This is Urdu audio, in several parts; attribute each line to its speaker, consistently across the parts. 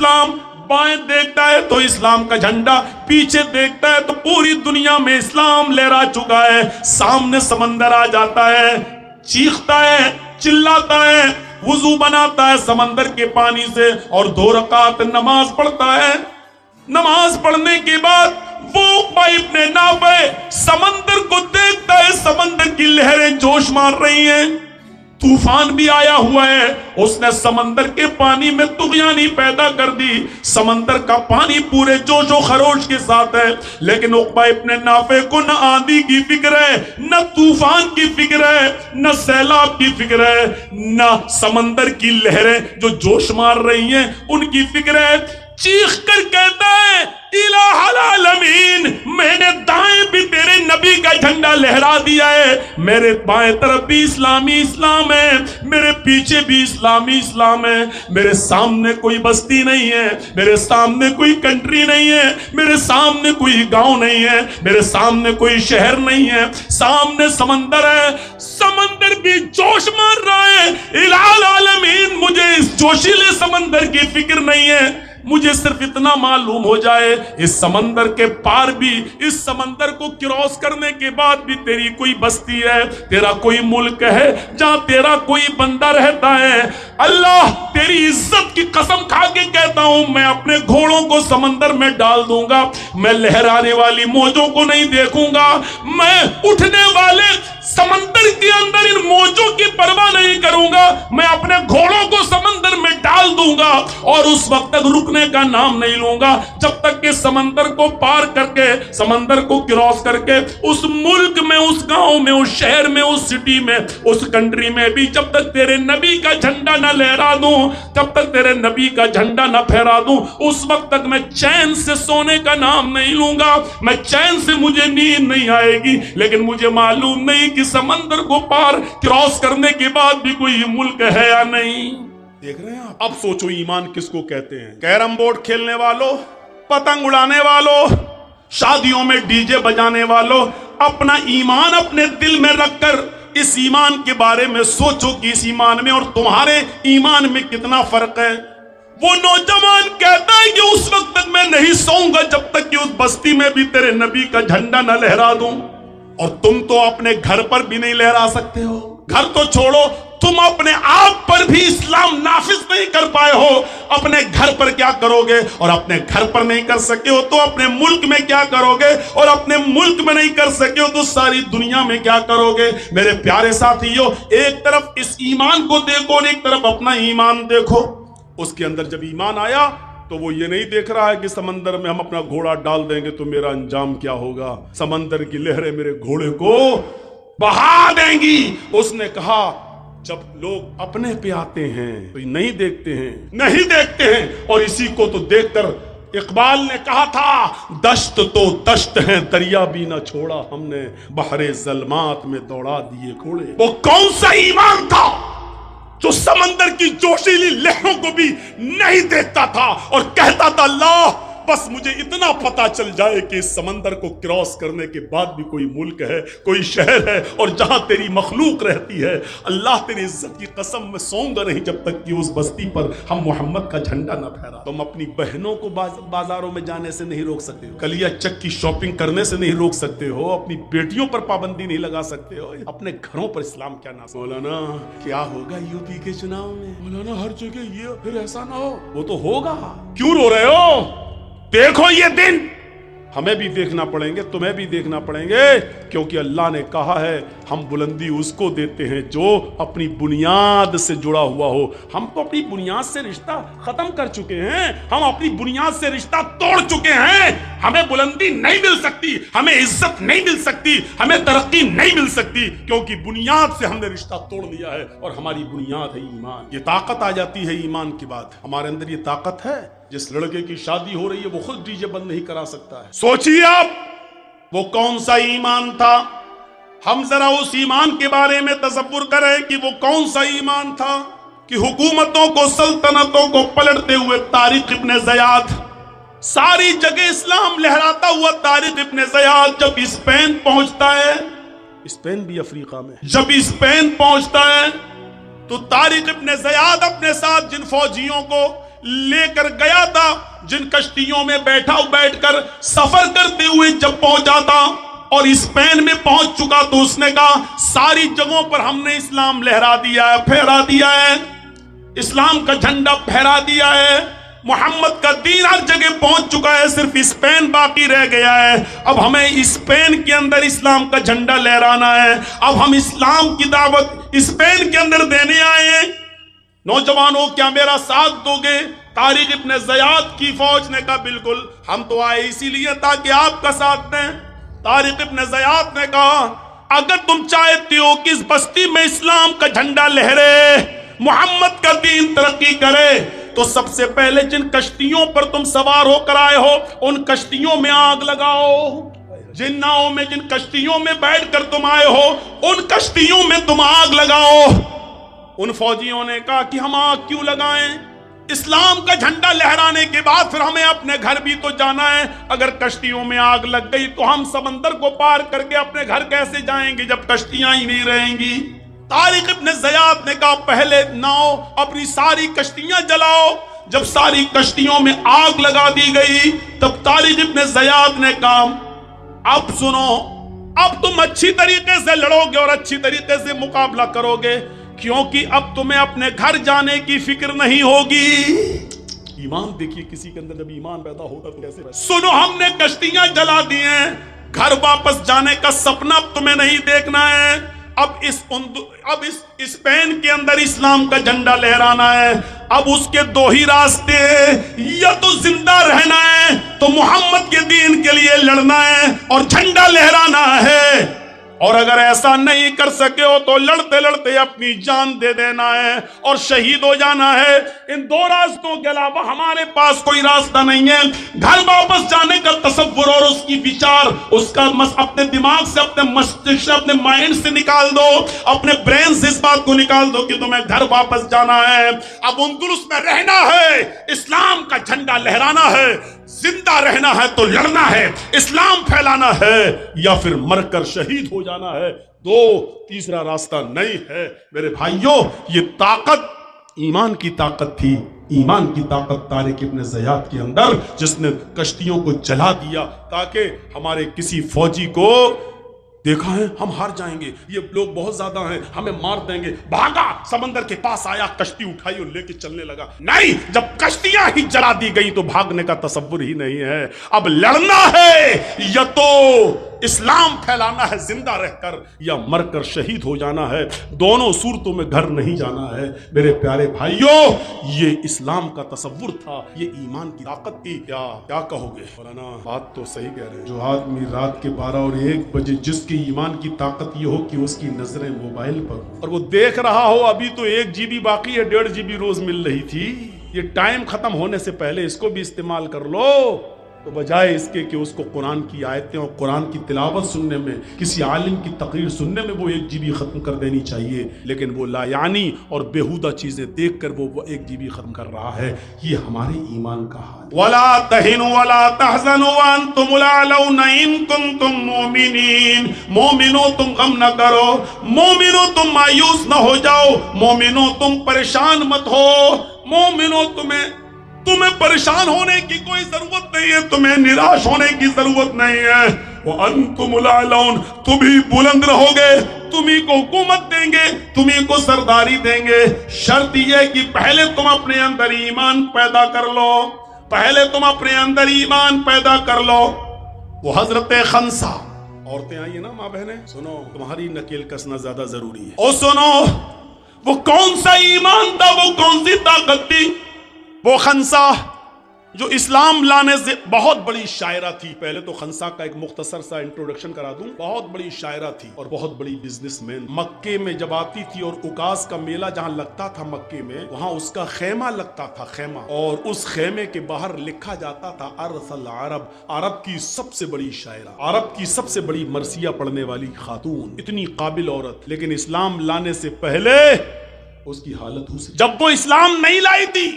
Speaker 1: اسلام، بائیں دیکھتا ہے تو اسلام کا جھنڈا، پیچھے دیکھتا ہے تو پوری دنیا میں اسلام لہرا چکا ہے. سامنے سمندر آ جاتا ہے، چیختا ہے، چلاتا ہے، وضو بناتا ہے سمندر کے پانی سے اور 2 رکعت نماز پڑھتا ہے. نماز پڑھنے کے بعد وہ عقبہ ابن نافع سمندر کو دیکھتا ہے، سمندر کی لہریں جوش مار رہی ہیں، طوفان بھی آیا ہوا ہے. اس نے سمندر کے پانی میں طغیانی پیدا کر دی، سمندر کا پانی پورے جوش و خروش کے ساتھ ہے. لیکن عقبہ ابن نافع کو نہ آندھی کی فکر ہے، نہ طوفان کی فکر ہے، نہ سیلاب کی فکر ہے، نہ سمندر کی لہریں جو جوش مار رہی ہیں ان کی فکر ہے. چیخ کر کہتا ہے الہ العالمین، میں نے دائیں بھی تیرے نبی کا جھنڈا لہرا دیا ہے، میرے بائیں طرف بھی اسلامی اسلام ہے، میرے پیچھے بھی اسلامی اسلام ہے، میرے سامنے کوئی بستی نہیں ہے، میرے سامنے کوئی کنٹری نہیں ہے، میرے سامنے کوئی گاؤں نہیں ہے، میرے سامنے کوئی شہر نہیں ہے، سامنے سمندر ہے، سمندر بھی جوش مار رہا ہے. الہ العالمین، مجھے اس جوشیلے سمندر کی فکر نہیں ہے، مجھے صرف اتنا معلوم ہو جائے اس سمندر کے پار بھی، اس سمندر کو کراس کرنے کے بعد بھی تیری کوئی بستی ہے، تیرا کوئی ملک ہے جہاں تیرا کوئی بندہ رہتا ہے. اللہ تیری عزت کی قسم کھا کے کہتا ہوں، میں اپنے گھوڑوں کو سمندر میں ڈال دوں گا، میں لہرانے والی موجوں کو نہیں دیکھوں گا، میں اٹھنے والے سمندر کے اندر ان موجوں کی پرواہ نہیں کروں گا، میں اپنے گھوڑوں کو سمندر میں ڈال دوں گا اور اس وقت تک رکنے کا نام نہیں لوں گا جب تک کہ سمندر کو پار کر کے، سمندر کو کراس کر کے اس ملک میں، اس گاؤں میں، اس شہر میں، اس سٹی میں، اس کنٹری میں بھی جب تک تیرے نبی کا جھنڈا نہ لہرا دوں، جب تک تیرے نبی کا جھنڈا نہ پھیرا دوں، اس وقت تک میں چین سے سونے کا نام نہیں لوں گا، میں چین سے مجھے نیند نہیں آئے گی. لیکن مجھے معلوم نہیں کہ سمندر کو پار کراس کرنے کے بعد بھی کوئی ملک ہے یا نہیں. دیکھ رہے ہیں آپ؟ اب سوچو ایمان کس کو کہتے ہیں؟ کیرم بورڈ کھیلنے والوں، پتنگ اڑانے والوں، شادیوں میں ڈی جے بجانے والوں، اپنا ایمان اپنے دل میں رکھ کر اس ایمان کے بارے میں سوچو کہ اس ایمان میں اور تمہارے ایمان میں کتنا فرق ہے. وہ نوجوان کہتا ہے کہ اس وقت تک میں نہیں سوؤں گا جب تک کہ اس بستی میں بھی تیرے نبی کا جھنڈا نہ لہرا دوں. اور تم تو اپنے گھر پر بھی نہیں لہرا سکتے ہو، گھر تو چھوڑو، تم اپنے آپ پر بھی اسلام نافذ نہیں کر پائے ہو، اپنے گھر پر کیا کرو گے؟ اور اپنے گھر پر نہیں کر سکے ہو تو اپنے ملک میں کیا کرو گے؟ اور اپنے ملک میں نہیں کر سکے ہو تو ساری دنیا میں کیا کرو گے؟ میرے پیارے ساتھیو، ایک طرف اس ایمان کو دیکھو اور ایک طرف اپنا ایمان دیکھو. اس کے اندر جب ایمان آیا تو وہ یہ نہیں دیکھ رہا ہے کہ سمندر میں ہم اپنا گھوڑا ڈال دیں گے تو میرا انجام کیا ہوگا، سمندر کی لہریں میرے گھوڑے کو بہا دیں گی. اس نے کہا جب لوگ اپنے پہ آتے ہیں تو نہیں دیکھتے ہیں. اور اسی کو تو دیکھ کر اقبال نے کہا تھا، دشت تو دشت ہے دریا بھی نہ چھوڑا ہم نے، بحر ظلمات میں دوڑا دیے گھوڑے. وہ کون سا ایمان تھا جو سمندر کی جوشیلی لہروں کو بھی نہیں دیکھتا تھا اور کہتا تھا اللہ بس مجھے اتنا پتا چل جائے کہ اس سمندر کو کراس کرنے کے بعد بھی کوئی ملک ہے، کوئی شہر ہے اور جہاں تیری مخلوق رہتی ہے. اللہ تیری عزت کی قسم میں سوؤں گا نہیں جب تک کہ اس بستی پر ہم محمد کا جھنڈا نہ پھہرا. تم اپنی بہنوں کو بازاروں میں جانے سے نہیں روک سکتے ہو، کلیا چک کی شاپنگ کرنے سے نہیں روک سکتے ہو، اپنی بیٹیوں پر پابندی نہیں لگا سکتے ہو، اپنے گھروں پر اسلام کیا نہ. مولانا کیا ہوگا یو پی کے چناؤ میں؟ مولانا ہر جگہ یہ، پھر ایسا نہ ہو. وہ تو ہوگا، کیوں رو رہے ہو؟ دیکھو یہ دن ہمیں بھی دیکھنا پڑیں گے، تمہیں بھی دیکھنا پڑیں گے، کیونکہ اللہ نے کہا ہے ہم بلندی اس کو دیتے ہیں جو اپنی بنیاد سے جڑا ہوا ہو. ہم تو اپنی بنیاد سے رشتہ ختم کر چکے ہیں، ہم اپنی بنیاد سے رشتہ توڑ چکے ہیں. ہمیں بلندی نہیں مل سکتی، ہمیں عزت نہیں مل سکتی، ہمیں ترقی نہیں مل سکتی، کیونکہ بنیاد سے ہم نے رشتہ توڑ لیا ہے اور ہماری بنیاد ہے ایمان. یہ طاقت آ جاتی ہے ایمان کی بات. ہمارے اندر یہ طاقت ہے. جس لڑکے کی شادی ہو رہی ہے وہ خود ڈی جے بند نہیں کرا سکتا ہے. سوچیے آپ وہ کون سا ایمان تھا. ہم ذرا اس ایمان کے بارے میں تصور کریں کہ وہ کون سا ایمان تھا کہ حکومتوں کو، سلطنتوں کو پلٹتے ہوئے طارق ابن زیاد، ساری جگہ اسلام لہراتا ہوا طارق ابن زیاد جب اسپین پہنچتا ہے، اسپین بھی افریقہ میں، جب اسپین پہنچتا ہے تو طارق ابن زیاد اپنے ساتھ جن فوجیوں کو لے کر گیا تھا، جن کشتیوں میں بیٹھ کر سفر کرتے ہوئے جب پہنچا تھا اور اسپین میں پہنچ چکا تو اس نے کہا ساری جگہوں پر ہم نے اسلام لہرا دیا ہے، پھیرا دیا ہے، اسلام کا جھنڈا پھیرا دیا ہے، محمد کا دین ہر جگہ پہنچ چکا ہے، صرف اسپین باقی رہ گیا ہے، اب ہمیں اسپین کے اندر اسلام کا جھنڈا لہرانا ہے، اب ہم اسلام کی دعوت اسپین کے اندر دینے آئے ہیں۔ نوجوانوں کیا میرا ساتھ دو گے؟ طارق ابن زیاد کی فوج نے کہا بالکل، ہم تو آئے اسی لیے تاکہ آپ کا ساتھ دیں۔ طارق ابن زیاد نے کہا اگر تم چاہتے ہو کہ اس بستی میں اسلام کا جھنڈا لہرے، محمد کا دین ترقی کرے، تو سب سے پہلے جن کشتیوں پر تم سوار ہو کر آئے ہو ان کشتیوں میں آگ لگاؤ، جن ناؤں میں جن کشتیوں میں بیٹھ کر تم آئے ہو ان کشتیوں میں تم آگ لگاؤ۔ ان فوجیوں نے کہا کہ ہم آگ کیوں لگائیں؟ اسلام کا جھنڈا لہرانے کے بعد پھر ہمیں اپنے گھر بھی تو جانا ہے، اگر کشتیوں میں آگ لگ گئی تو ہم سمندر کو پار کر کے اپنے گھر کیسے جائیں گے جب کشتیاں ہی نہیں رہیں گی؟ طارق ابن زیاد نے کہا پہلے ناؤ اپنی ساری کشتیاں جلاؤ۔ جب ساری کشتیوں میں آگ لگا دی گئی تب طارق ابن زیاد نے کہا اب سنو، اب تم اچھی طریقے سے لڑو گے اور اچھی طریقے سے مقابلہ کرو گے، کیونکہ اب تمہیں اپنے گھر جانے کی فکر نہیں ہوگی۔ ایمان دیکھیے کسی کے اندر جب ایمان پیدا ہوگا تو کیسے؟ سنو، ہم نے کشتیاں جلا دی ہیں، گھر واپس جانے کا سپنا اب تمہیں نہیں دیکھنا ہے، اب اس اسپین کے اندر اسلام کا جھنڈا لہرانا ہے، اب اس کے دو ہی راستے ہیں، یا تو زندہ رہنا ہے تو محمد کے دین کے لیے لڑنا ہے اور جھنڈا لہرانا ہے، اور اگر ایسا نہیں کر سکے ہو تو لڑتے لڑتے اپنی جان دے دینا ہے اور شہید ہو جانا ہے۔ ان دو راستوں کے علاوہ ہمارے پاس کوئی راستہ نہیں ہے۔ گھر واپس جانے کا تصور اور اس کی وچار، اس کا اپنے دماغ سے، اپنے مستشک سے، اپنے مائنڈ سے نکال دو، اپنے برین سے اس بات کو نکال دو کہ تمہیں گھر واپس جانا ہے، اب اندلس میں رہنا ہے، اسلام کا جھنڈا لہرانا ہے، زندہ رہنا ہے تو لڑنا ہے، اسلام پھیلانا ہے، یا پھر مر کر شہید ہو جانا ہے، تیسرا راستہ نہیں ہے۔ میرے بھائیوں، یہ طاقت ایمان کی طاقت تھی، ایمان کی طاقت طارق ابن زیاد کے اندر، جس نے کشتیوں کو جلا دیا تاکہ ہمارے کسی فوجی کو دیکھا ہے ہم ہار جائیں گے، یہ لوگ بہت زیادہ ہیں، ہمیں مار دیں گے، بھاگا، سمندر کے پاس آیا، کشتی اٹھائی اور لے کے چلنے لگا۔ نہیں، جب کشتیاں ہی جلا دی گئی تو بھاگنے کا تصور ہی نہیں ہے، اب لڑنا ہے، یا تو اسلام پھیلانا ہے زندہ رہ کر، یا مر کر شہید ہو جانا ہے، دونوں صورتوں میں گھر نہیں جانا ہے۔ میرے پیارے بھائیوں، یہ اسلام کا تصور تھا، یہ ایمان کی طاقت تھی۔ کیا کہو گے؟ مولانا بات تو صحیح کہہ رہے ہیں، جو آدمی رات کے 12 اور 1 بجے جس کی ایمان کی طاقت یہ ہو کہ اس کی نظریں موبائل پر اور وہ دیکھ رہا ہو ابھی تو 1 GB باقی ہے، 1.5 GB روز مل رہی تھی، یہ ٹائم ختم ہونے سے پہلے اس کو بھی استعمال کر لو، تو بجائے اس کے کہ اس کو قرآن کی آیتیں اور قرآن کی تلاوت سننے میں، کسی عالم کی تقریر سننے میں وہ 1 GB ختم کر دینی چاہیے، لیکن وہ لا یعنی اور بیہودہ چیزیں دیکھ کر وہ 1 GB ختم کر رہا ہے۔ یہ ہمارے ایمان کا حال۔ وَلَا تَهِنُوا وَلَا تَحْزَنُوا وَأَنْتُمُ الْأَعْلَوْنَ إِن كُنتُم مُؤْمِنِينَ۔ مومنو تم غم نہ کرو، مومنو تم مایوس نہ ہو جاؤ، مومنو تم پریشان مت ہو، مومنو تمہیں پریشان ہونے کی کوئی ضرورت نہیں ہے، تمہیں نراش ہونے کی ضرورت نہیں ہے۔ وَأَنْتُمُ الْأَعْلَوْنَ، تم ہی بلند رہو گے، تم ہی کو حکومت دیں گے، تم ہی کو سرداری دیں گے، شرط یہ کہ پہلے تم اپنے اندر ایمان پیدا کر لو، پہلے تم اپنے اندر ایمان پیدا کر لو۔ وہ حضرت خنسا، عورتیں آئیے نا ماں بہنیں، سنو، تمہاری نکیل کسنا زیادہ ضروری ہے، اور سنو وہ کون سا ایمان تھا، وہ کون سی طاقت تھی؟ وہ خنسا جو اسلام لانے سے بہت بڑی شاعرہ تھی۔ پہلے تو خنسا کا ایک مختصر سا انٹروڈکشن کرا دوں، بہت بڑی شاعرہ تھی اور بہت بڑی بزنس مین۔ مکے میں جب آتی تھی اور اکاس کا میلہ جہاں لگتا تھا مکے میں، وہاں اس کا خیمہ لگتا تھا، خیمہ، اور اس خیمے کے باہر لکھا جاتا تھا ارسل عرب، عرب کی سب سے بڑی شاعرہ، عرب کی سب سے بڑی مرثیہ پڑھنے والی خاتون، اتنی قابل عورت، لیکن اسلام لانے سے پہلے اس کی حالت ہوئی۔ جب وہ اسلام نہیں لائی تھی،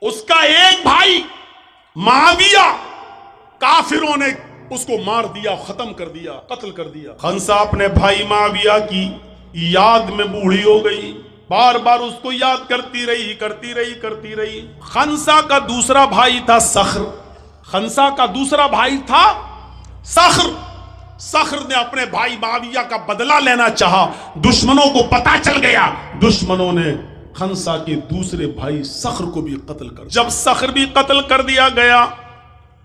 Speaker 1: اس کا ایک بھائی معاویہ، کافروں نے اس کو مار دیا، ختم کر دیا، قتل کر دیا۔ خنسا اپنے بھائی معاویہ کی یاد میں بوڑھی ہو گئی، بار بار اس کو یاد کرتی رہی. خنسا کا دوسرا بھائی تھا صخر. خنسا کا دوسرا بھائی تھا صخر. صخر نے اپنے بھائی معاویہ کا بدلہ لینا چاہا. دشمنوں کو پتا چل گیا. دشمنوں نے خنسا کے دوسرے بھائی صخر کو بھی قتل کر. جب صخر بھی قتل کر دیا گیا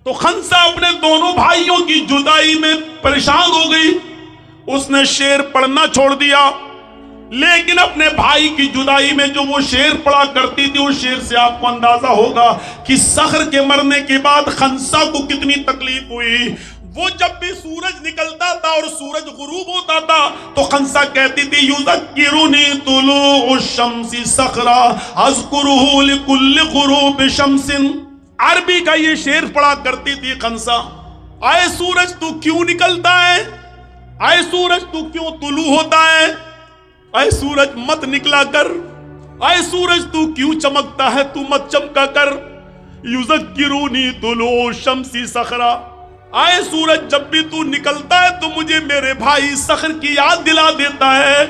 Speaker 1: تو خنسا اپنے دونوں بھائیوں کی جدائی میں پریشان ہو گئی. اس نے شعر پڑھنا چھوڑ دیا. لیکن اپنے بھائی کی جدائی میں جو وہ شعر پڑھا کرتی تھی, اس شعر سے آپ کو اندازہ ہوگا کہ صخر کے مرنے کے بعد خنسا کو کتنی تکلیف ہوئی. وہ جب بھی سورج نکلتا تھا اور سورج غروب ہوتا تھا تو خنسا کہتی تھی یذکرنی طلوع الشمس صخرا اذکرہ لکل غروب شمس. عربی کا یہ شعر پڑھا کرتی تھی خنسا. آئے سورج تو کیوں نکلتا ہے, آئے سورج تو کیوں طلوع ہوتا ہے, آئے سورج مت نکلا کر, آئے سورج تو کیوں چمکتا ہے تو مت چمکا کر. یذکرنی طلوع الشمس صخرا, آئے سورج جب بھی تو نکلتا ہے تو مجھے میرے بھائی صخر کی یاد دلا دیتا ہے,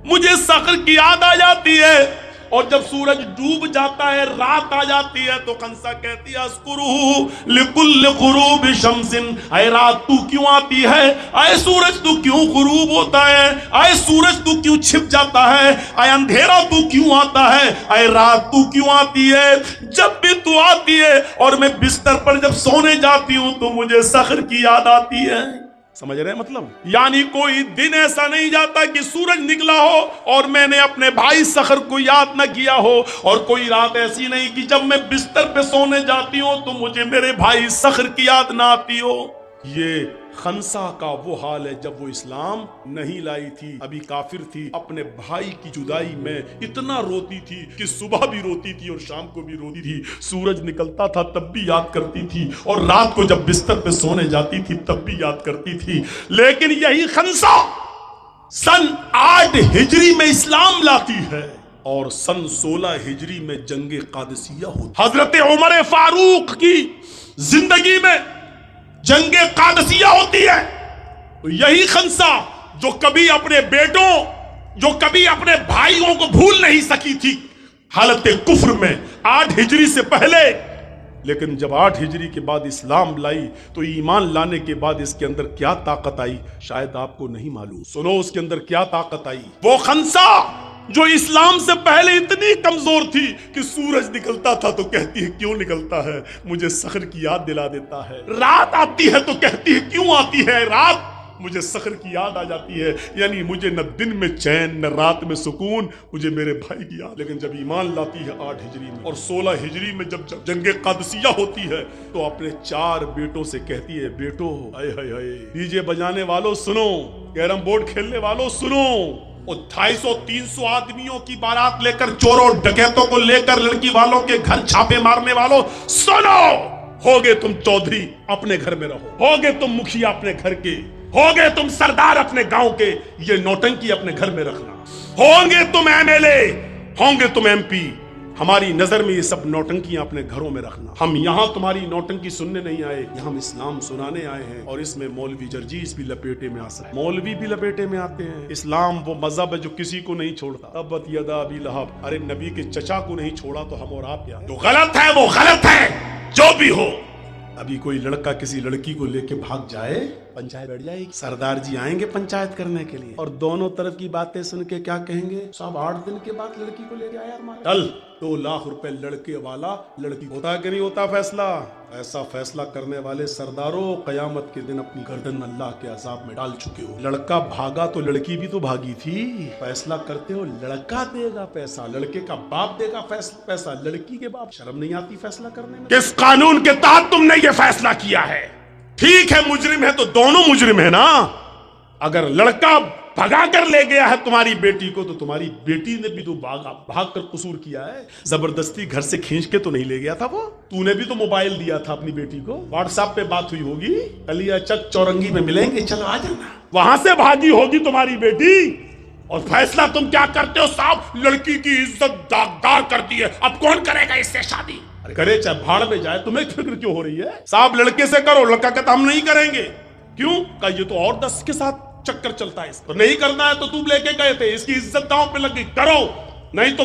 Speaker 1: مجھے صخر کی یاد آ جاتی ہے. اور جب سورج ڈوب جاتا ہے, رات آ جاتی ہے, تو خنسا کہتی ہے اذکرہ لکل غروب شمس, اے رات تو کیوں آتی ہے, اے سورج تو کیوں غروب ہوتا ہے, اے سورج تو کیوں چھپ جاتا ہے, اے اندھیرا تو کیوں آتا ہے, اے رات تو کیوں آتی ہے. جب بھی تو آتی ہے اور میں بستر پر جب سونے جاتی ہوں تو مجھے صخر کی یاد آتی ہے. سمجھ رہے ہیں مطلب؟ یعنی کوئی دن ایسا نہیں جاتا کہ سورج نکلا ہو اور میں نے اپنے بھائی صخر کو یاد نہ کیا ہو, اور کوئی رات ایسی نہیں کہ جب میں بستر پہ سونے جاتی ہوں تو مجھے میرے بھائی صخر کی یاد نہ آتی ہو. یہ خنسا کا وہ حال ہے جب وہ اسلام نہیں لائی تھی, ابھی کافر تھی. اپنے بھائی کی جدائی میں اتنا روتی تھی کہ صبح بھی روتی تھی اور شام کو بھی روتی تھی. سورج نکلتا تھا تب بھی یاد کرتی تھی, اور رات کو جب بستر پہ سونے جاتی تھی تب بھی یاد کرتی تھی. لیکن یہی خنسا سن 8 ہجری میں اسلام لاتی ہے اور سن 16 ہجری میں جنگ قادسیہ ہوتی. حضرت عمر فاروق کی زندگی میں جنگ قادسیہ ہوتی ہے. یہی خنسا جو کبھی اپنے بیٹوں, جو کبھی اپنے بھائیوں کو بھول نہیں سکی تھی حالت کفر میں 8 ہجری سے پہلے, لیکن جب 8 ہجری کے بعد اسلام لائی تو ایمان لانے کے بعد اس کے اندر کیا طاقت آئی شاید آپ کو نہیں معلوم. سنو اس کے اندر کیا طاقت آئی. وہ خنسا جو اسلام سے پہلے اتنی کمزور تھی کہ سورج نکلتا تھا تو کہتی ہے کیوں نکلتا ہے, مجھے صخر کی یاد دلا دیتا ہے. رات آتی ہے تو کہتی ہے کیوں آتی ہے رات, مجھے صخر کی یاد آ جاتی ہے. یعنی مجھے نہ دن میں چین نہ رات میں سکون, مجھے میرے بھائی کی یاد. لیکن جب ایمان لاتی ہے 8 ہجری میں اور 16 ہجری میں جب جنگ قادسیہ ہوتی ہے تو اپنے 4 بیٹوں سے کہتی ہے بیٹو, ہائے ہائے ہائے, ڈی جے بجانے والوں سنو, کیرم بورڈ کھیلنے والوں سنو, اور 250-300 آدمیوں کی بارات لے کر, چوروں ڈکیتوں کو لے کر لڑکی والوں کے گھر چھاپے مارنے والوں سنو, ہوگے تم چودھری اپنے گھر میں رہو, ہوگے تم مکھیا اپنے گھر کے, ہوگے تم سردار اپنے گاؤں کے, یہ نوٹنکی اپنے گھر میں رکھنا. ہوں گے تم MLA, ہوں گے تم MP, ہماری نظر میں یہ سب نوٹنکیاں اپنے گھروں میں رکھنا. ہم یہاں تمہاری نوٹنکی سننے نہیں آئے, یہاں ہم اسلام سنانے آئے ہیں. اور اس میں مولوی جرجیس بھی لپیٹے میں آ سکتے, مولوی بھی لپیٹے میں آتے ہیں. اسلام وہ مذہب ہے جو کسی کو نہیں چھوڑتا. تبت یدا ابی لہب, ارے نبی کے چچا کو نہیں چھوڑا تو ہم اور آپ کیا. جو غلط ہے وہ غلط ہے, جو بھی ہو. ابھی کوئی لڑکا کسی لڑکی کو لے کے بھاگ جائے, پنچایت بیٹھ جائے گی, سردار جی آئیں گے پنچایت کرنے کے لیے, اور دونوں طرف کی باتیں سن کے کیا کہیں گے, صاحب 8 دن کے بعد لڑکی کو لے کے آیا ہمارا, چل 2 لاکھ روپے لڑکے والا لڑکی. ہوتا کہ نہیں ہوتا فیصلہ؟ ایسا فیصلہ کرنے والے سرداروں قیامت کے دن اپنی گردن اللہ کے عذاب میں ڈال چکے ہو. لڑکا بھاگا تو لڑکی بھی تو بھاگی تھی. فیصلہ کرتے ہو لڑکا دے گا پیسہ, لڑکے کا باپ دے گا پیسہ, لڑکی کے باپ. شرم نہیں آتی فیصلہ کرنے میں؟ کس قانون کے تحت تم نے یہ فیصلہ کیا ہے؟ ٹھیک ہے مجرم ہے تو دونوں مجرم ہے نا. اگر لڑکا بھگا کر لے گیا ہے تمہاری بیٹی کو تو تمہاری بیٹی نے بھی تو بھاگ کر قصور کیا ہے. زبردستی گھر سے کھینچ کے تو نہیں لے گیا تھا وہ, تو نے بھی تو موبائل دیا تھا اپنی بیٹی کو, واٹس ایپ پہ بات ہوئی ہوگی, کلیا چک چورنگی میں ملیں گے, چلو آ جانا. وہاں سے بھاگی ہوگی تمہاری بیٹی, اور فیصلہ تم کیا کرتے ہو صاحب, لڑکی کی عزت داغدار کرتی ہے, اب کون کرے گا اس سے شادی. کرے چاہے بھاڑ میں جائے, تمہیں فکر کیوں ہو رہی ہے صاحب؟ لڑکے سے کرو. لڑکا کہتا ہم نہیں کریں گے. کیوں؟ کہ یہ تو اور 10 کے ساتھ چکر چلتا ہے, اس پر نہیں کرنا ہے تو تم لے کے گئے تھے, اس کی عزت داؤں پہ لگی, کرو. نہیں تو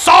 Speaker 1: 100